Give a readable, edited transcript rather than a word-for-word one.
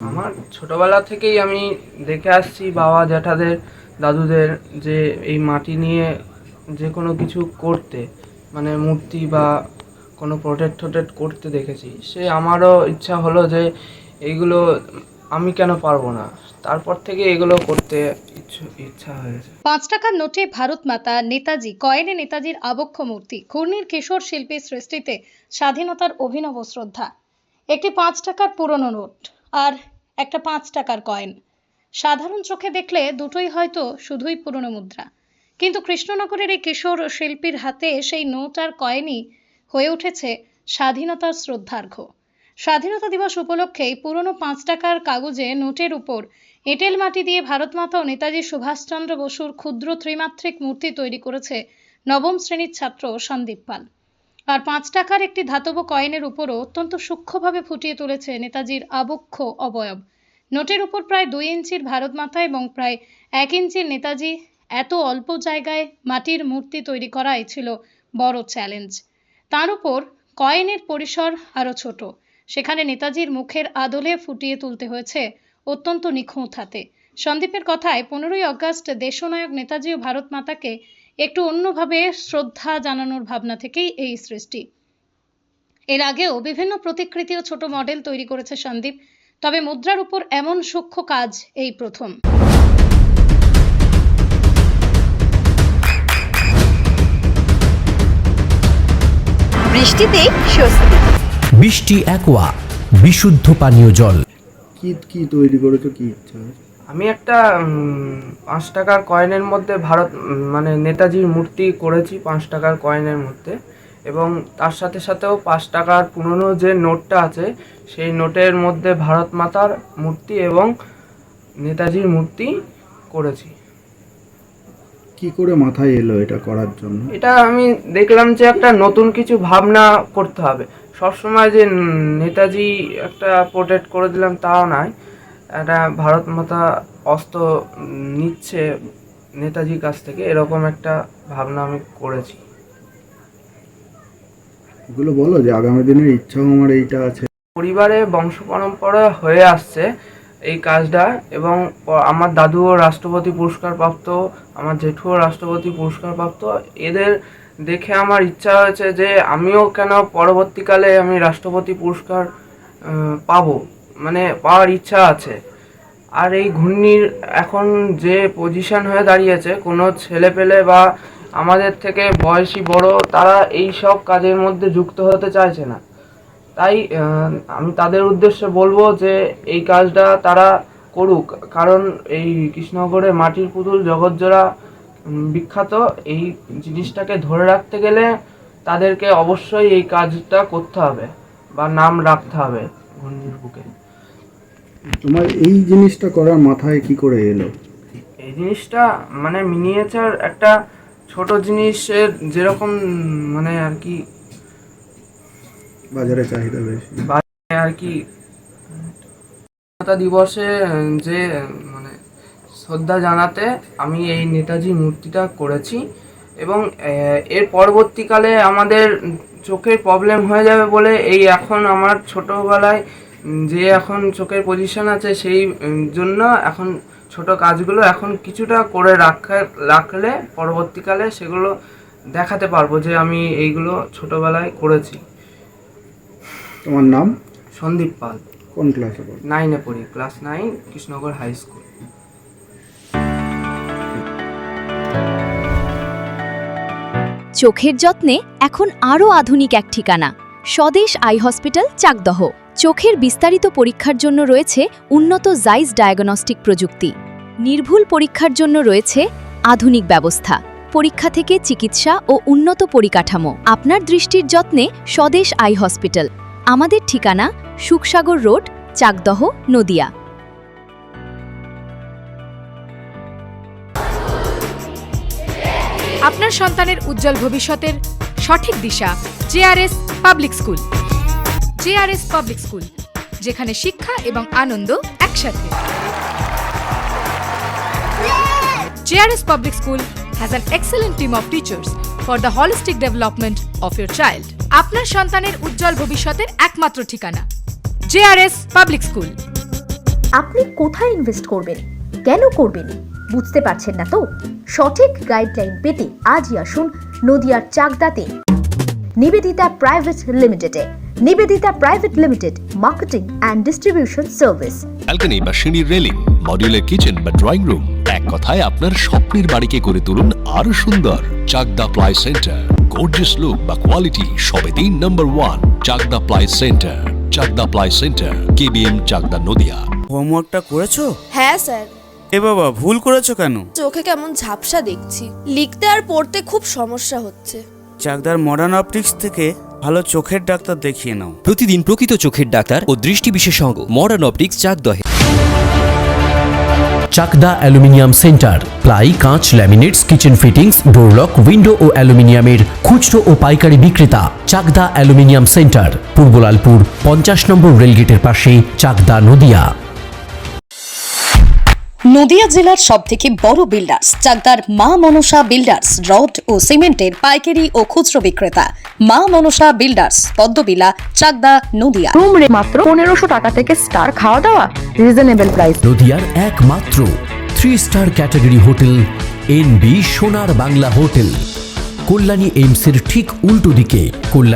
আমার ছোটবেলা থেকেই আমি দেখে আসছি বাবা জ্যাঠাদের দাদুদের যে এই মাটি নিয়ে যে কোনো কিছু করতে, মানে মূর্তি বা কোনো প্রোটেক্ট করতে দেখেছি। সে আমারও ইচ্ছা হলো যে এইগুলো আমি কেন পারবো না, তারপর থেকে এগুলো করতে ইচ্ছা হয়েছে। ৫ টাকার নোটে ভারত মাতা, নেতাজি, কয়েনে নেতাজির আবক্ষ মূর্তি, ঘূর্ণির কিশোর শিল্পীর সৃষ্টিতে স্বাধীনতার অভিনব শ্রদ্ধা। একটি ৫ টাকার পুরনো নোট আর একটা ৫ টাকার কয়েন। সাধারণ চোখে দেখলে দুটোই হয়তো শুধুই পুরনো মুদ্রা, কিন্তু কৃষ্ণনগরের এই কিশোর শিল্পীর হাতে সেই নোট আর কয়েনই হয়ে উঠেছে স্বাধীনতার শ্রদ্ধার্ঘ্য। স্বাধীনতা দিবস উপলক্ষে এই পুরনো ৫ টাকার কাগজে নোটের উপর এঁটেল মাটি দিয়ে ভারত মাতা ও নেতাজি সুভাষচন্দ্র বসুর ক্ষুদ্র ত্রিমাত্রিক মূর্তি তৈরি করেছে নবম শ্রেণীর ছাত্র সন্দীপ পাল। আর ৫ টাকার একটি ধাতব কয়েনের উপরও অত্যন্ত সূক্ষ্মভাবে ফুটিয়ে তুলেছে নেতাজির আবক্ষ অবয়ব। নোটের উপর প্রায় ২ ইঞ্চির ভারত মাতা এবং প্রায় ১ ইঞ্চির নেতাজি, এত অল্প জায়গায় মাটির মূর্তি তৈরি করাই ছিল বড় চ্যালেঞ্জ। তার উপর কয়েনের পরিসর আরও ছোট, সেখানে নেতাজির মুখের আদলে ফুটিয়ে তুলতে হয়েছে অত্যন্ত নিখুঁত হাতে। সন্দীপের কথায় ১৫ই আগস্ট দেশনায়ক নেতাজি ও ভারত মাতাকে একটু অন্যভাবে শ্রদ্ধা জানানোর ভাবনা থেকেই এই সৃষ্টি। এর আগেও বিভিন্ন প্রতিকৃতি ও ছোট মডেল তৈরি করেছে সন্দীপ, তবে মুদ্রার উপর এমন সূক্ষ্ম কাজ এই প্রথম। বৃষ্টিতে স্বস্তি। বৃষ্টি অ্যাকোয়া বিশুদ্ধ পানীয় জল। কি তৈরি করেছো, কি ইচ্ছা আছে? আমি একটা ৫ টাকার কয়েনের মধ্যে মানে নেতাজির মূর্তি করেছি ৫ টাকার কয়েনের মধ্যে, এবং তার সাথে সাথেও ৫ টাকার পুরনো যে নোটটা আছে সেই নোটের মধ্যে ভারত মাতার মূর্তি এবং নেতাজির মূর্তি করেছি। কি করে মাথায় এলো এটা করার জন্য? এটা আমি দেখলাম যে একটা নতুন কিছু ভাবনা করতে হবে। সবসময় যে নেতাজি একটা পোর্ট্রেট করে দিলাম তাও নয়, একটা ভারত মাতা অস্ত্র নিচ্ছে নেতাজির কাছ থেকে, এরকম একটা ভাবনা আমি করেছি। এগুলো বলো যে আগামী দিনের ইচ্ছাও আমার এইটা আছে। পরিবারে বংশ পরম্পরা হয়ে আসছে এই কাজটা, এবং আমার দাদুও রাষ্ট্রপতি পুরস্কার প্রাপ্ত, আমার জেঠুও রাষ্ট্রপতি পুরস্কার প্রাপ্ত। এদের দেখে আমার ইচ্ছা হয়েছে যে আমিও কেন পরবর্তীকালে আমি রাষ্ট্রপতি পুরস্কার পাবো, মানে পাওয়ার ইচ্ছা আছে। আর এই ঘূর্ণির এখন যে পজিশন হয়ে দাঁড়িয়েছে, কোনো ছেলে পেলে বা আমাদের থেকে বয়সী বড় তারা এই সব কাজের মধ্যে যুক্ত হতে চাইছে না। তাই আমি তাদের উদ্দেশ্যে বলবো যে এই কাজটা তারা করুক, কারণ এই কৃষ্ণনগরে মাটির পুতুল জগৎজোড়া বিখ্যাত। এই জিনিসটাকে ধরে রাখতে গেলে তাদেরকে অবশ্যই এই কাজটা করতে হবে বা নাম রাখতে হবে ঘূর্ণির বুকে। তোমার এই জিনিসটা করার মাথায় কি করে এলো? এই জিনিসটা মানে মিনিয়েচার একটা ছোট জিনিসের যেরকম মানে আর কি বাজারে চাহিদা বেশি আর কি স্বাধীনতা দিবসে যে মানে শ্রদ্ধা জানাতে আমি এই নেতাজি মূর্তিটা করেছি, এবং এর পরবর্তীকালে আমাদের চোখের প্রবলেম হয়ে যাবে বলে এই এখন আমার ছোটোবেলায় যে এখন চোখের পজিশন আছে সেই জন্য এখন ছোট কাজগুলো এখন কিছুটা করে রাখলে পরবর্তীকালে সেগুলো দেখাতে পারবো যে আমি এইগুলো ছোটোবেলায় করেছি। তোমার নাম? সন্দীপ পাল। কোন ক্লাসে পড়ো? 9-এ পড়ি, ক্লাস 9, কৃষ্ণনগর হাই স্কুল। চোখের যত্নে এখন আরও আধুনিক এক ঠিকানা, স্বদেশ আই হসপিটাল, চাকদহ। চোখের বিস্তারিত পরীক্ষার জন্য রয়েছে উন্নত জাইস ডায়াগনস্টিক প্রযুক্তি। নির্ভুল পরীক্ষার জন্য রয়েছে আধুনিক ব্যবস্থা, পরীক্ষা থেকে চিকিৎসা ও উন্নত পরিকাঠামো। আপনার দৃষ্টির যত্নে স্বদেশ আই হসপিটাল। আমাদের ঠিকানা সুখসাগর রোড, চাকদহ, নদিয়া। আপনার সন্তানের উজ্জ্বল ভবিষ্যতের সঠিক দিশা JRS public school. JRS public school, যেখানে শিক্ষা এবং আনন্দ একসাথে। JRS public school has an excellent team of teachers for the holistic development of your child. আপনার সন্তানের উজ্জ্বল ভবিষ্যতের একমাত্র ঠিকানা জেআরএস পাবলিক স্কুল। আপনি কোথায় ইনভেস্ট করবেন, কেন করবেন, বুঝতে পারছেন না তো? সঠিক গাইডলাইন পেতে আজই আসুন নদিয়ার চাকদাতে নিবেদিতা প্রাইভেট লিমিটেডে। Nivedita private limited, marketing and distribution service. Balcony বা সিঁড়ির রেলিং, মডিউলার কিচেন বা ড্রয়িং রুম, এক কথায় আপনার স্বপ্নের বাড়িকে করে তুলুন আরো সুন্দর। Chakdah ply centre, gorgeous look বা কোয়ালিটি সবেতেই number 1। Chakdah ply centre, Chakdah ply centre, KBM Chakdah Nadia. হোমওয়ার্কটা করেছো? হ্যাঁ স্যার। এ বাবা, ভুল করেছো কেন? চোখে কেমন ঝাপসা দেখছি, লিখতে আর পড়তে খুব সমস্যা হচ্ছে। চাকদার মডার্ন অপটিক্স থেকে ভালো চোখের ডাক্তার দেখিয়ে নাও। প্রতিদিন প্রকৃত চোখের ডাক্তার ও দৃষ্টি বিশেষজ্ঞ মডার্ন অপটিক্স চাকদহে। চাকদা অ্যালুমিনিয়াম সেন্টার, প্লাই, কাঁচ, laminates, kitchen fittings, door lock, window ও অ্যালুমিনিয়ামের খুচরো ও পাইকারি বিক্রেতা। Chakdah aluminium centre, Purbalalpur 50 number রেলগেটের পাশে, চাকদা, নদিয়া। নদিয়া জেলার সবথেকে বড় বিল্ডার্স চাকদার মা মনসা বিল্ডার্স, রড ও সিমেন্টের পাইকারি ও খুচরো বিক্রেতা। Maa Manasa builders, Padmabila, Chakdah, Nadia. Room rate মাত্র 1500 টাকা থেকে স্টার, খাওয়া দাওয়া রিজনেবল প্রাইস। নদিয়ার একমাত্র 3 স্টার ক্যাটাগরি হোটেল NB সোনার বাংলা হোটেল, কল্যাণী এইমসের ঠিক উল্টো দিকে, কল্যাণী